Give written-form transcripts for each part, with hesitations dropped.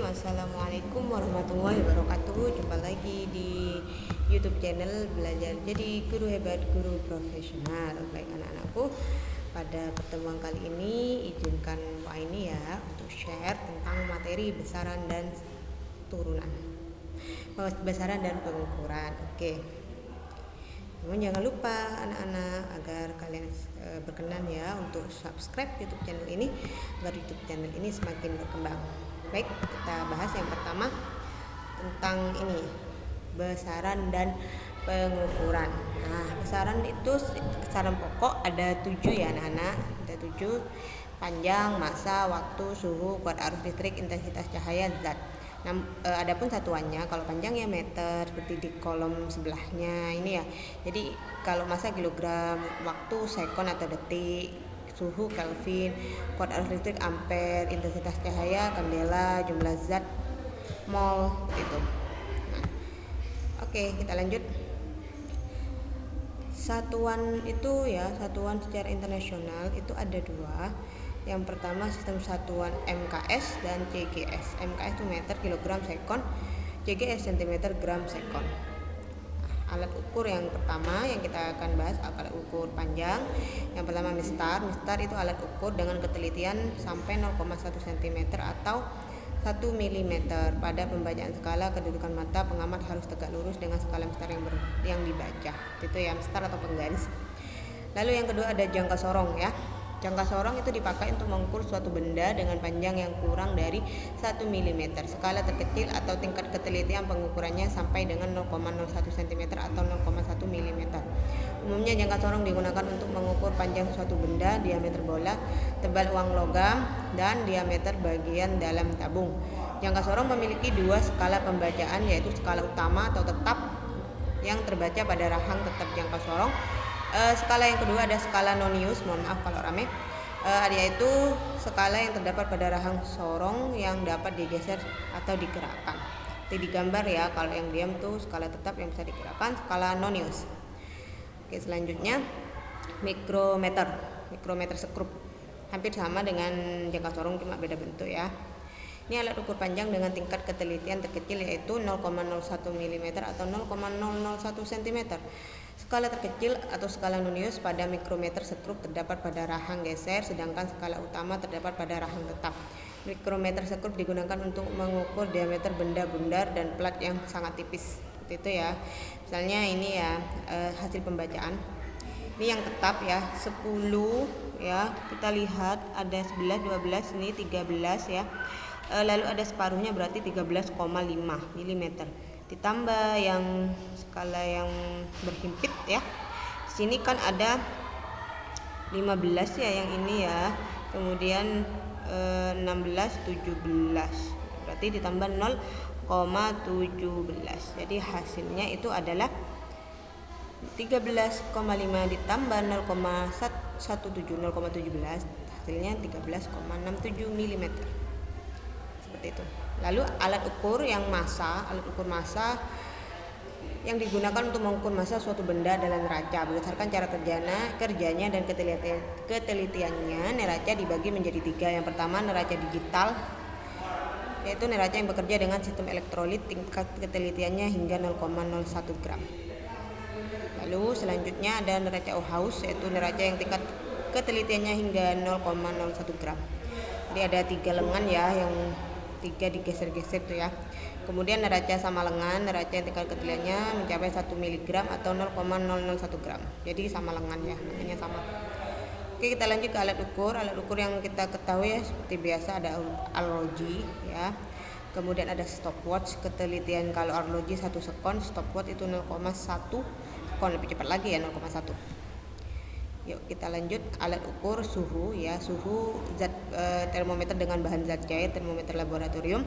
Bismillahirrahmanirrahim. Assalamualaikum warahmatullahi wabarakatuh. Jumpa lagi di YouTube channel Belajar Jadi Guru Hebat Guru Profesional. Baik anak-anakku, pada pertemuan kali ini izinkan Pak ini ya untuk share tentang materi besaran dan turunan, besaran dan pengukuran. Oke. Namun jangan lupa anak-anak agar kalian berkenan ya untuk subscribe YouTube channel ini agar YouTube channel ini semakin berkembang. Baik, kita bahas yang pertama tentang ini besaran dan pengukuran. Nah, besaran itu besaran pokok ada 7 ya anak-anak. Ada 7: panjang, massa, waktu, suhu, kuat arus listrik, intensitas cahaya, zat. Nah, adapun satuannya kalau panjang ya meter seperti di kolom sebelahnya ini ya. Jadi kalau massa kilogram, waktu sekon atau detik, suhu Kelvin, kuat arus listrik ampere, intensitas cahaya kandela, jumlah zat mol gitu. Nah, oke, kita lanjut. Satuan itu ya, satuan secara internasional itu ada 2. Yang pertama sistem satuan MKS dan CGS. MKS itu meter, kilogram, sekon. CGS cm, gram, sekon. Alat ukur yang pertama yang kita akan bahas alat ukur panjang. Yang pertama mistar. Mistar itu alat ukur dengan ketelitian sampai 0,1 cm atau 1 mm. Pada pembacaan skala kedudukan mata, pengamat harus tegak lurus dengan skala mistar yang dibaca. Itu ya mistar atau penggaris. Lalu yang kedua ada jangka sorong ya. Jangka sorong itu dipakai untuk mengukur suatu benda dengan panjang yang kurang dari 1 mm. Skala terkecil atau tingkat ketelitian pengukurannya sampai dengan 0,01 cm atau 0,1 mm. Umumnya jangka sorong digunakan untuk mengukur panjang suatu benda, diameter bola, tebal uang logam, dan diameter bagian dalam tabung. Jangka sorong memiliki 2 skala pembacaan, yaitu skala utama atau tetap yang terbaca pada rahang tetap jangka sorong. Skala yang kedua ada skala nonius, mohon maaf kalau rame, yaitu skala yang terdapat pada rahang sorong yang dapat digeser atau digerakkan. Itu digambar ya, kalau yang diam tuh skala tetap yang bisa digerakkan, skala nonius. Oke, selanjutnya mikrometer. Mikrometer sekrup hampir sama dengan jangka sorong, cuma beda bentuk ya. Ini alat ukur panjang dengan tingkat ketelitian terkecil yaitu 0,01 mm atau 0,001 cm. Skala terkecil atau skala nonius pada mikrometer sekrup terdapat pada rahang geser, sedangkan skala utama terdapat pada rahang tetap. Mikrometer sekrup digunakan untuk mengukur diameter benda bundar dan plat yang sangat tipis. Seperti itu ya. Misalnya ini ya hasil pembacaan. Ini yang tetap ya, 10 ya. Kita lihat ada 11, 12, ini 13 ya. Lalu ada separuhnya berarti 13,5 mm. Ditambah yang skala yang berhimpit ya. Di sini kan ada 15 ya yang ini ya. Kemudian 16, 17. Berarti ditambah 0,17. Jadi hasilnya itu adalah 13,5 ditambah 0,17, hasilnya 13,67 mm. Seperti itu. Lalu alat ukur yang massa, alat ukur massa yang digunakan untuk mengukur massa suatu benda dalam neraca. Berdasarkan cara kerjanya dan ketelitiannya, neraca dibagi menjadi 3. Yang pertama neraca digital, yaitu neraca yang bekerja dengan sistem elektrolit, tingkat ketelitiannya hingga 0,01 gram. Lalu selanjutnya ada neraca Auhaus, yaitu neraca yang tingkat ketelitiannya hingga 0,01 gram. Jadi ada 3 lengan ya, yang 3 digeser-geser tuh ya. Kemudian neraca sama lengan, neraca yang tingkat ketelitiannya mencapai 1 mg atau 0,001 gram. Jadi sama lengan ya, namanya sama. Oke, kita lanjut ke alat ukur. Alat ukur yang kita ketahui ya, seperti biasa ada arloji ya. Kemudian ada stopwatch, ketelitian kalau arloji 1 sekon, stopwatch itu 0,1 sekon, lebih cepat lagi ya, 0,1. Yuk kita lanjut alat ukur suhu ya, suhu zat termometer dengan bahan zat cair, termometer laboratorium.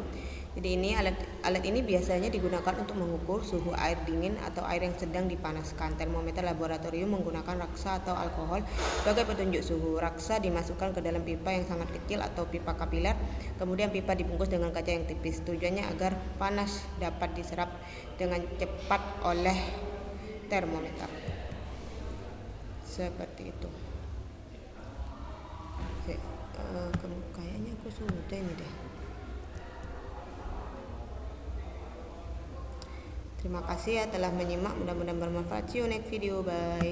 Jadi ini alat ini biasanya digunakan untuk mengukur suhu air dingin atau air yang sedang dipanaskan. Termometer laboratorium menggunakan raksa atau alkohol sebagai petunjuk suhu. Raksa dimasukkan ke dalam pipa yang sangat kecil atau pipa kapiler. Kemudian pipa dibungkus dengan kaca yang tipis. Tujuannya agar panas dapat diserap dengan cepat oleh termometer. Seperti itu. Kayaknya aku sudah ini deh. Terima kasih ya telah menyimak, mudah-mudahan bermanfaat. See you next video, bye.